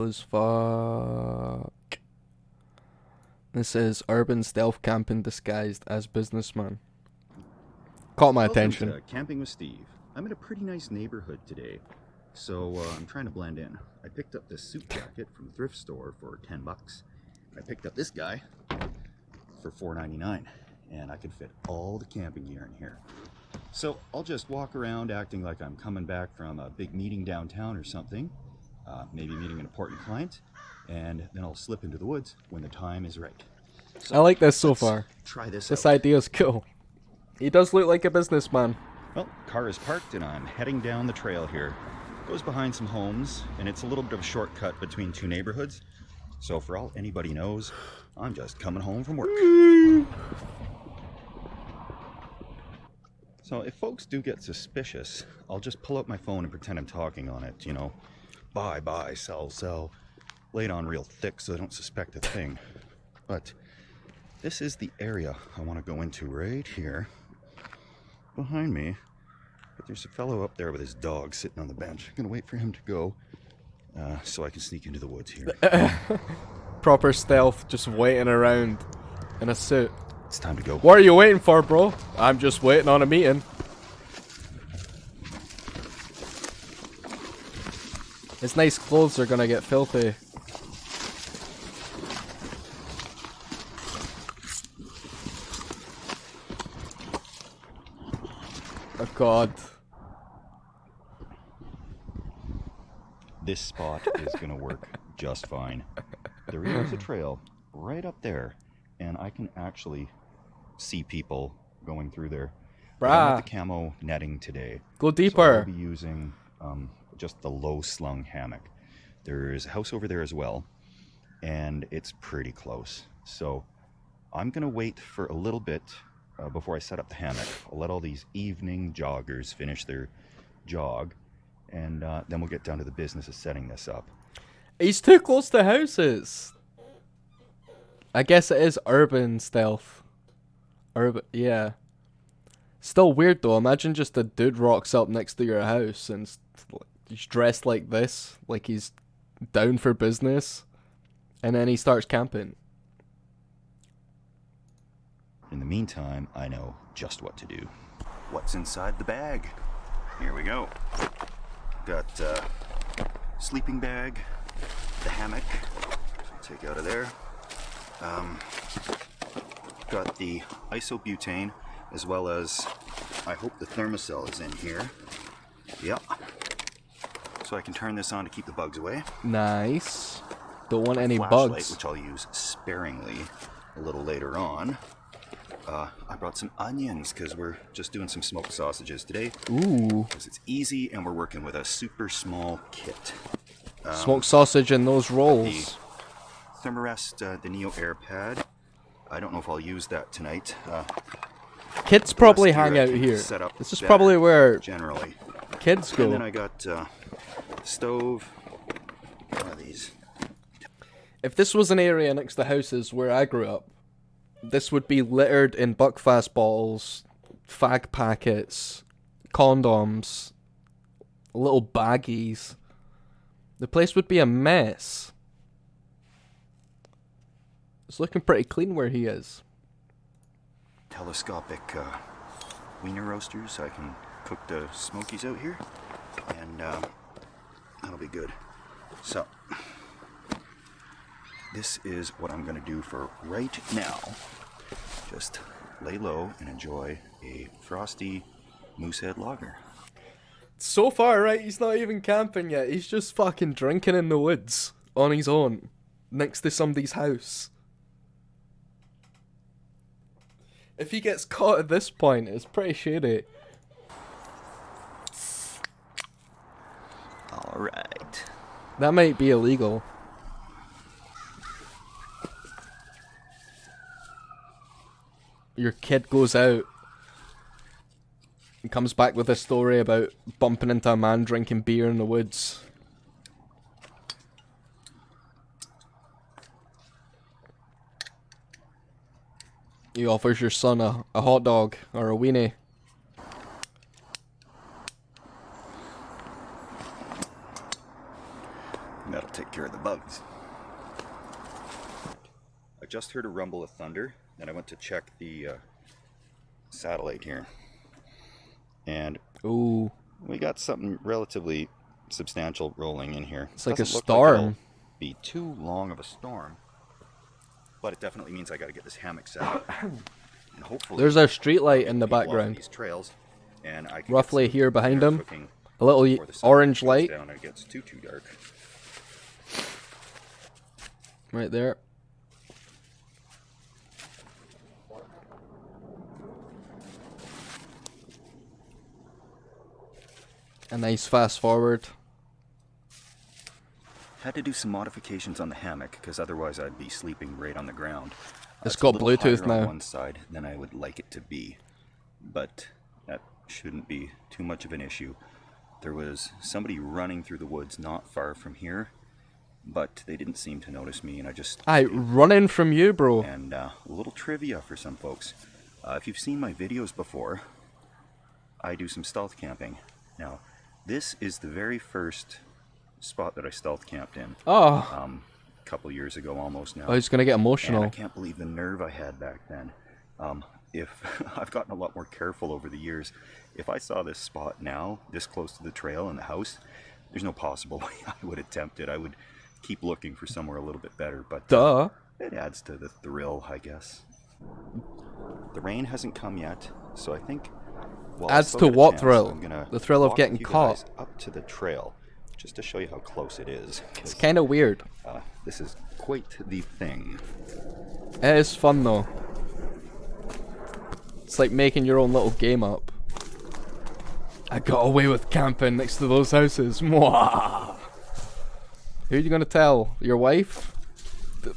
As fuck. This is urban stealth camping disguised as businessman. Caught my attention. Welcome to Camping with Steve. I'm in a pretty nice neighborhood today, so I'm trying to blend in. I picked up this suit jacket from a thrift store for 10 bucks. I picked up this guy for $4.99, and I could fit all the camping gear in here. So I'll just walk around acting like I'm coming back from a big meeting downtown or something, maybe meeting an important client, and then I'll slip into the woods when the time is right. So I like this so far. Try this This out. idea is cool. He does look like a businessman. Well, car is parked and I'm heading down the trail here. Goes behind some homes, and it's a little bit of a shortcut between two neighborhoods. So for all anybody knows, I'm just coming home from work. So if folks do get suspicious, I'll just pull out my phone and pretend I'm talking on it, you know. Buy, sell. Lay it on real thick so they don't suspect a thing. But this is the area I want to go into right here. Behind me, but there's a fellow up there with his dog sitting on the bench. I'm gonna wait for him to go so I can sneak into the woods here. Proper stealth, just waiting around in a suit. It's time to go. What are you waiting for, bro? I'm just waiting on a meeting. His nice clothes are gonna get filthy. Oh god. This spot is gonna work just fine. There is a trail right up there, and I can actually see people going through there. But I have the camo netting today. Go So deeper. I'll be using just the low slung hammock. There's a house over there as well, and it's pretty close. So I'm gonna wait for a little bit before I set up the hammock. I'll let all these evening joggers finish their jog, and then we'll get down to the business of setting this up. He's too close to houses. I guess it is urban stealth. Yeah. Still weird though. Imagine just a dude rocks up next to your house and he's dressed like this, like he's down for business, and then he starts camping. In the meantime, I know just what to do. What's inside the bag? Here we go. Got sleeping bag, the hammock, so take out of there. Got the isobutane, as well as, I hope the thermocell is in here. Yep. So I can turn this on to keep the bugs away. Nice. Don't want any Flashlight, bugs. which I'll use sparingly a little later on. I brought some onions because we're just doing some smoked sausages today. Ooh. Because it's easy and we're working with a super small kit. Smoked sausage and those rolls. The Thermarest, the Neo Air Pad. I don't know if I'll use that tonight. Kids probably hang out here. This is probably where generally kids go. And then I got stove. One of these. If this was an area next to houses where I grew up, this would be littered in Buckfast bottles, fag packets, condoms, little baggies. The place would be a mess. It's looking pretty clean where he is. Telescopic wiener roasters, so I can cook the smokies out here, and that'll be good. So this is what I'm gonna do for right now. Just lay low and enjoy a frosty Moosehead lager. So far, right, he's not even camping yet. He's just fucking drinking in the woods on his own, next to somebody's house. If he gets caught at this point, it's pretty shady. Alright. That might be illegal. Your kid goes out and comes back with a story about bumping into a man drinking beer in the woods. He offers your son a hot dog or a weenie. That'll take care of the bugs. bugs. I just heard a rumble of thunder, and I went to check the satellite here. And Ooh, we got something relatively substantial rolling in here. it's like a Doesn't look like it'll storm. be too long of a storm, but it definitely means I got to get this hammock set up. And hopefully There's our street light in the people off background. these trails, and I can Roughly get some here behind dinner him. cooking A little before the sun orange goes light down and it gets too dark. right there. A nice fast forward. Had to do some modifications on the hammock because otherwise I'd be sleeping right on the ground. It's a got little Bluetooth higher on now. one side than I would like it to be, but that shouldn't be too much of an issue. There was somebody running through the woods not far from here, but they didn't seem to notice me, and I just... Aye, running from you, bro. And a little trivia for some folks. If you've seen my videos before, I do some stealth camping. Now, this is the very first spot that I stealth camped in. Oh, A couple years ago almost now. I was gonna get And emotional. I can't believe the nerve I had back then. If I've gotten a lot more careful over the years. If I saw this spot now, this close to the trail and the house, there's no possible way I would attempt it. I would keep looking for somewhere a little bit better, but Duh. it adds to the thrill, I guess. The rain hasn't come yet, so I think... Well, Adds to what thrill? The thrill of getting caught. Up to the trail, just to show you how close it is. It's kind of weird. This is quite the thing. It is fun though. It's like making your own little game up. I got away with camping next to those houses. Mwah! Who are you gonna tell? Your wife?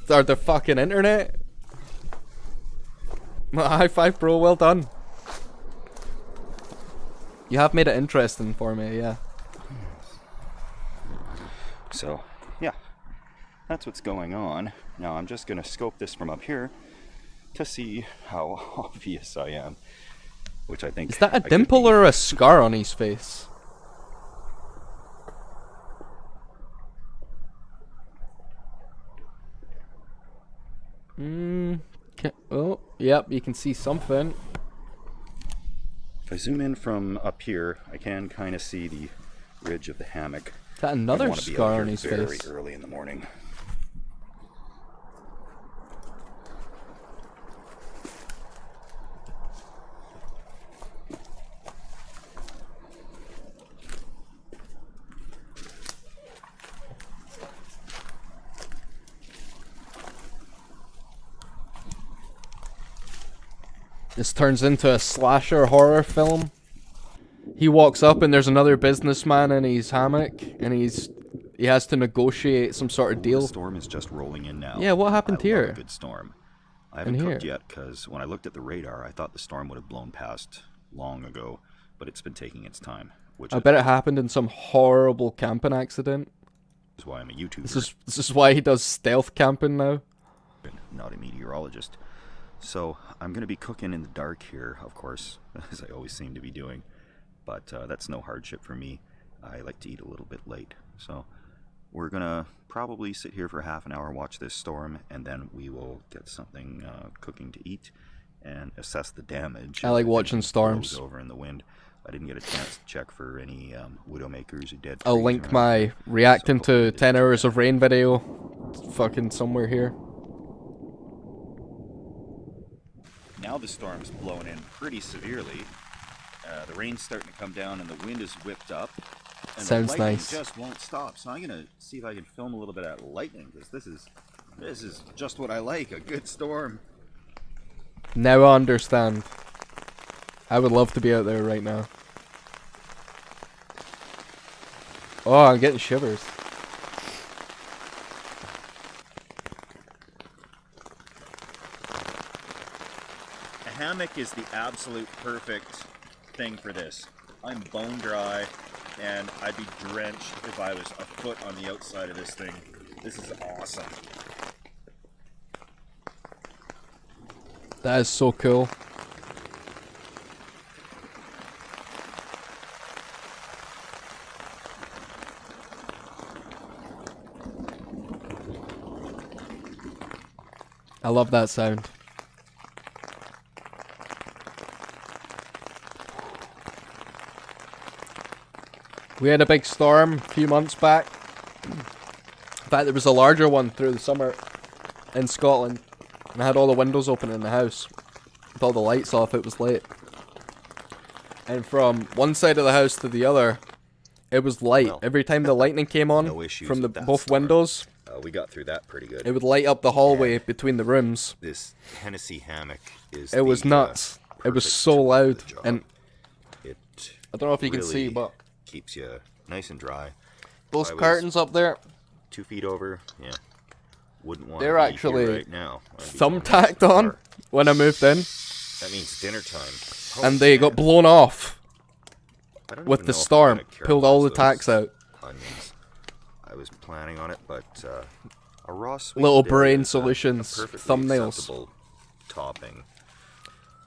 Or the fucking internet? High five, bro. Well done. You have made it interesting for me, yeah. So, yeah, that's what's going on. Now I'm just gonna scope this from up here to see how obvious I am, which I think... Is that a I could dimple be. or a scar on his face? Oh, yep, you can see something. If I zoom in from up here, I can kind of see the ridge of the hammock. Is that I another wanna be out scar here on his very face? early in the morning. This turns into a slasher horror film. He walks up and there's another businessman in his hammock, and he has to negotiate some sort of The deal. storm is just rolling in now. Yeah, what happened I here? love a good storm. I haven't In cooked here? yet because when I looked at the radar, I thought the storm would have blown past long ago, but it's been taking its time, which I bet it happened in some horrible camping accident. is why I'm a YouTuber, This is why he does stealth camping now. not a meteorologist. So I'm going to be cooking in the dark here, of course, as I always seem to be doing, but that's no hardship for me. I like to eat a little bit late, so we're going to probably sit here for half an hour, watch this storm, and then we will get something cooking to eat and assess the damage. I like if watching anything storms. blows over in the wind. I didn't get a chance to check for any widowmakers or dead I'll trees link around my here, reacting so hopefully to this 10 is hours better. of rain video fucking somewhere here. Now the storm's blowing in pretty severely. The rain's starting to come down and the wind is whipped up. And Sounds the lightning nice. just won't stop. So I'm gonna see if I can film a little bit of that lightning, because this is just what I like, a good storm. Now I understand. I would love to be out there right now. Oh, I'm getting shivers. A hammock is the absolute perfect thing for this. I'm bone dry, and I'd be drenched if I was a foot on the outside of this thing. This is awesome. That is so cool. I love that sound. We had a big storm a few months back. In fact, there was a larger one through the summer in Scotland. And I had all the windows open in the house. With all the lights off, it was late. And from one side of the house to the other, it was light. Well, every time the lightning came on no issues from the with that both storm. windows, We got through that pretty good. it would light up the hallway between the rooms. This Hennessy hammock is. It was nuts. It was perfect so tool for loud, the job. and It I don't know if you can see, really but keeps you nice and dry. those I was curtains up there, 2 feet over, yeah. Wouldn't want They're to be actually here right now. I'd be going thumbtacked to the on bar. when I moved in, That means dinner time. and they got blown off I don't with even the know if I'm storm. gonna Pulled all the caramelize tacks those out. Onions. I was planning on it, but a raw sweet Little potato brain is solutions, a perfectly thumbnails. acceptable topping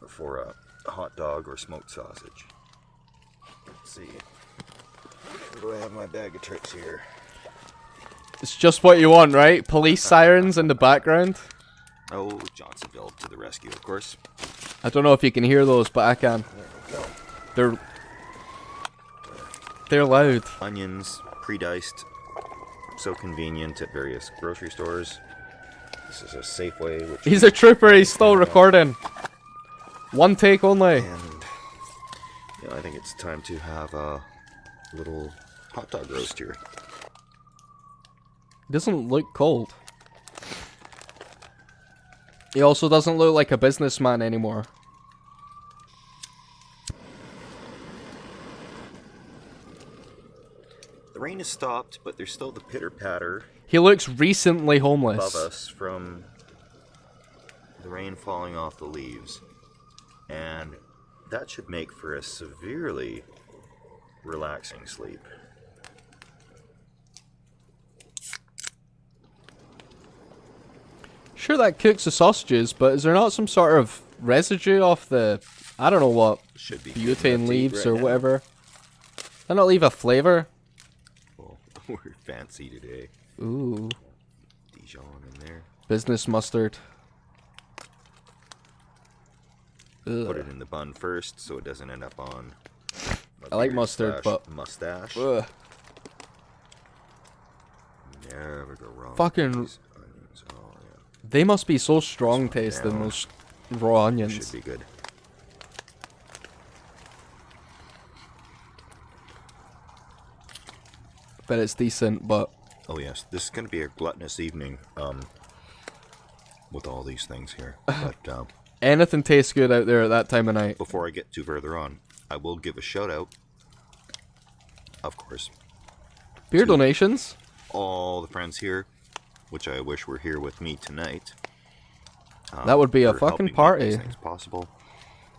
for a hot dog or smoked sausage. Let's see. Where do I have my bag of tricks here? It's just what you want, right? Police sirens in the background. Oh, Johnsonville to the rescue, of course. I don't know if you can hear those, but I can. There we go. They're loud. Onions, pre-diced, so convenient at various grocery stores. This is a Safeway, which He's a trooper. He's still recording. One take only. and yeah, I think it's time to have a little hot dog roast here. Doesn't look cold. He also doesn't look like a businessman anymore. The rain has stopped, but there's still the pitter-patter He looks recently above homeless. us from the rain falling off the leaves. And that should make for a severely relaxing sleep. Sure, that cooks the sausages, but is there not some sort of residue off the, I don't know what, Should be butane leaves right or now. whatever? Does that not leave a flavor? Well, we're fancy today. Ooh, Dijon in there. business mustard. Put Ugh. it in the bun first so it doesn't end up on my I like beard mustard, slash but- mustache. Ugh. Never go wrong. with Fucking- these onions. Oh yeah, They must be so strong tasting, down. those raw onions. should be good. Bet it's decent, but Oh yes, this is going to be a gluttonous evening. With all these things here. But anything tastes good out there at that time of night. before I get too further on, I will give a shout out. Of course, Beer to- donations? all the friends here, which I wish were here with me tonight. That would be a for fucking helping make party. these things possible.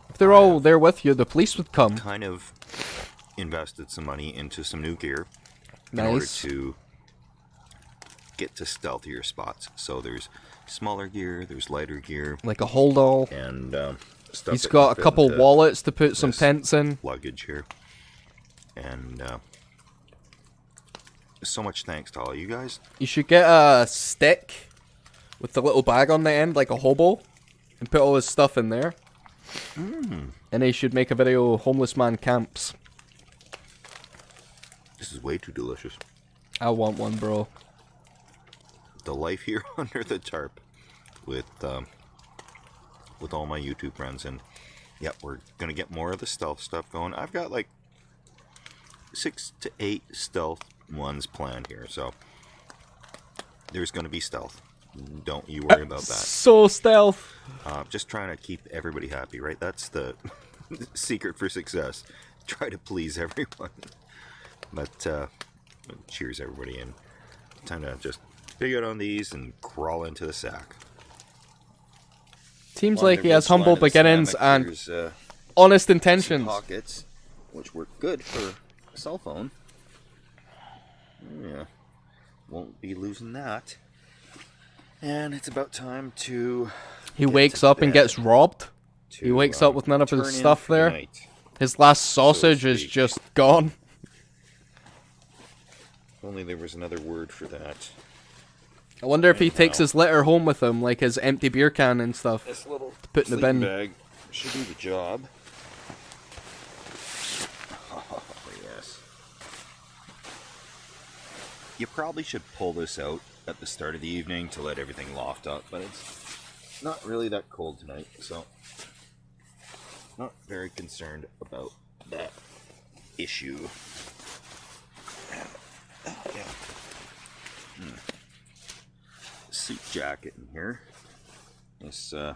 If they're all there with you, the police would come. Kind of invested some money into some new gear in order Nice. to get to stealthier spots. So there's smaller gear, there's lighter gear, Like a hold all. and stuff. He's that got can a fit couple into wallets to put some this tents in. luggage here, and so much thanks to all you guys. You should get a stick with the little bag on the end, like a hobo, and put all his stuff in there. And he should make a video, Homeless Man Camps. This is way too delicious. I want one, bro. The life here under the tarp with all my YouTube friends, and yep, we're gonna get more of the stealth stuff going. I've got like 6 to 8 stealth ones planned here, so there's gonna be stealth. Don't you worry about that. So stealth. Just trying to keep everybody happy, right? That's the secret for success. Try to please everyone. But cheers, everybody, and time to just pig out on these and crawl into the sack. Seems On like the he has ridge line humble of the beginnings stomach, and there's, honest some intentions. pockets, which work good for a cell phone. Yeah, won't be losing that. And it's about time to. He get wakes to up and bed, gets robbed. to, He wakes up with none of his turn in stuff for the there. night. His last sausage is speak. just gone. If only there was another word for that. I wonder if he takes Anyhow, his litter home with him, like his empty beer can and stuff, this little to put in the sleeping bin. bag should do the job. Oh, yes. You probably should pull this out at the start of the evening to let everything loft up, but it's not really that cold tonight, so not very concerned about that issue. Oh, yeah. Suit jacket in here. This, I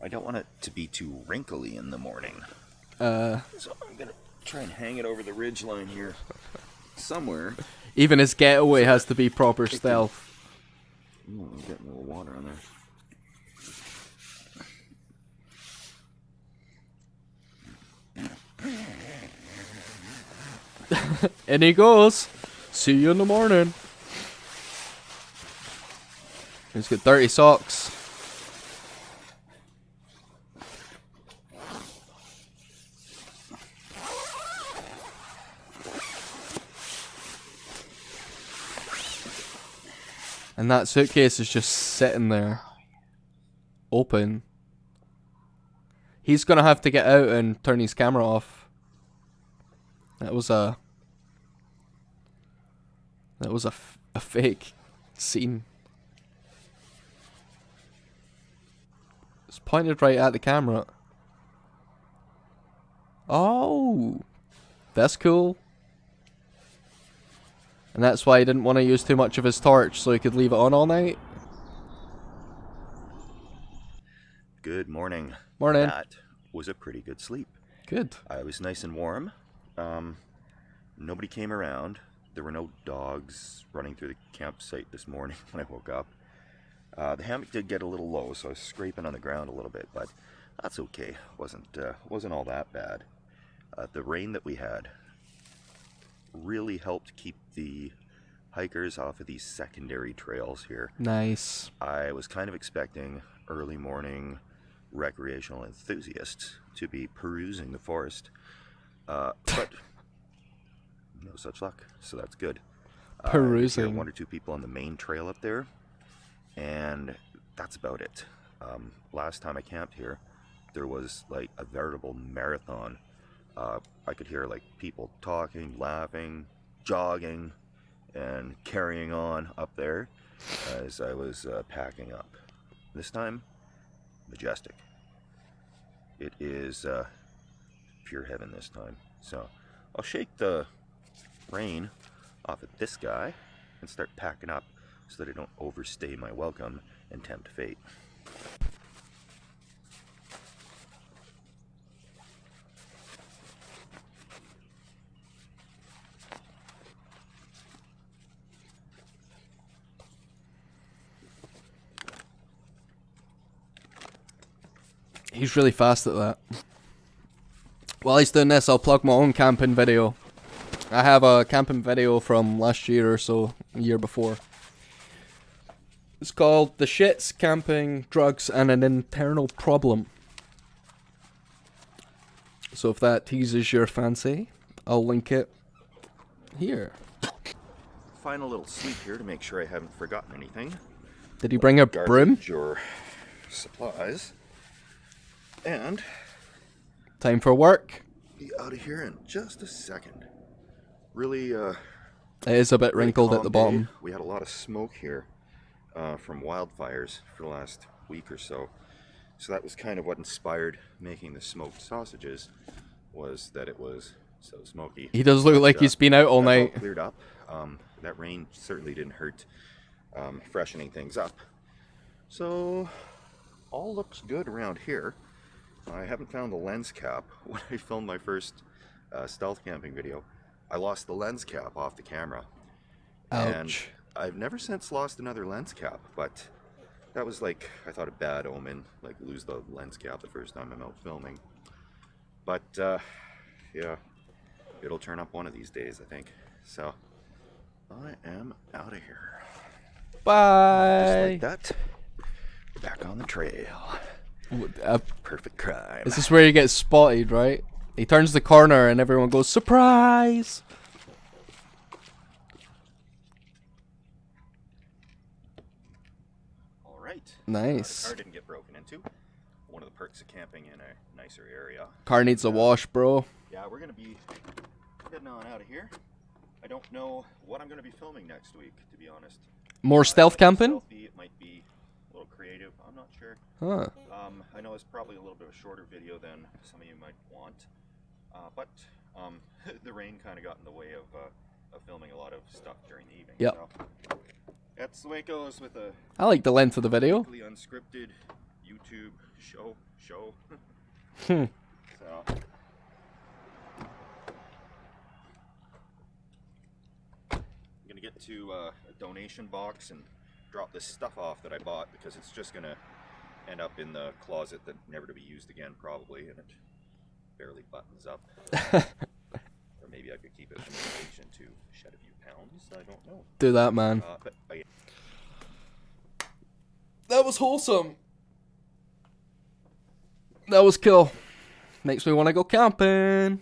don't want it to be too wrinkly in the morning. So I'm gonna try and hang it over the ridge line here somewhere. Even his getaway has to be proper stealth. Ooh, I'm getting a little water on there. And he goes. See you in the morning. He's got dirty socks. And that suitcase is just sitting there. Open. He's gonna have to get out and turn his camera off. That was a fake scene. It's pointed right at the camera. Oh, that's cool. And that's why he didn't want to use too much of his torch, so he could leave it on all night. Good morning. Morning. That was a pretty good sleep. Good. I was nice and warm. Nobody came around. There were no dogs running through the campsite this morning when I woke up. The hammock did get a little low, so I was scraping on the ground a little bit, but that's okay. Wasn't all that bad. The rain that we had really helped keep the hikers off of these secondary trails here. Nice. I was kind of expecting early morning recreational enthusiasts to be perusing the forest, but no such luck, so that's good. Perusing. One or two people on the main trail up there, and that's about it. Last time I camped here, there was like a veritable marathon. I could hear like people talking, laughing, jogging, and carrying on up there as I was packing up. This time, majestic. It is pure heaven this time. So I'll shake the rain off of this guy and start packing up so that I don't overstay my welcome and tempt fate. He's really fast at that. While he's doing this, I'll plug my own camping video. I have a camping video from last year or so, a year before. It's called The Shits, Camping, Drugs, and an Internal Problem. So if that teases your fancy, I'll link it here. Final little sleep here to make sure I haven't forgotten anything. Did he bring a broom? Garbage or supplies. And Time for work. be out of here in just a second. Really, It is a bit really wrinkled at calm the day. bottom. We had a lot of smoke here from wildfires for the last week or so. So that was kind of what inspired making the smoked sausages, was that it was so smoky. He does look like he's been out all That's night. all cleared up. That rain certainly didn't hurt freshening things up. So all looks good around here. I haven't found the lens cap. When I filmed my first stealth camping video, I lost the lens cap off the camera. And Ouch. I've never since lost another lens cap, but that was like, I thought a bad omen, like lose the lens cap the first time I'm out filming. But yeah, it'll turn up one of these days, I think. So I am out of here. Bye. Just like that, we're back on the trail. Perfect crime. This is where he gets spotted, right? He turns the corner and everyone goes, surprise! right. Nice. The car didn't get broken into. One of the perks of camping in a nicer area. Car needs a wash, bro. Yeah, we're going to be heading on out of here. I don't know what I'm going to be filming next week, to be honest. More stealth It might be camping? stealthy, it might be a little creative. I'm not sure. Huh. I know it's probably a little bit of a shorter video than some of you might want. But the rain kind of got in the way of filming a lot of stuff during the evening. Yep. So that's the way it goes with a I like the length of the video. completely unscripted YouTube show. Hmm. So I'm gonna get to a donation box and drop this stuff off that I bought because it's just gonna end up in the closet that never to be used again probably, and it barely buttons up. Or maybe I could keep it in relation to shed a few pounds. I don't know. Do that, man. But That was wholesome. That was cool. Makes me want to go camping.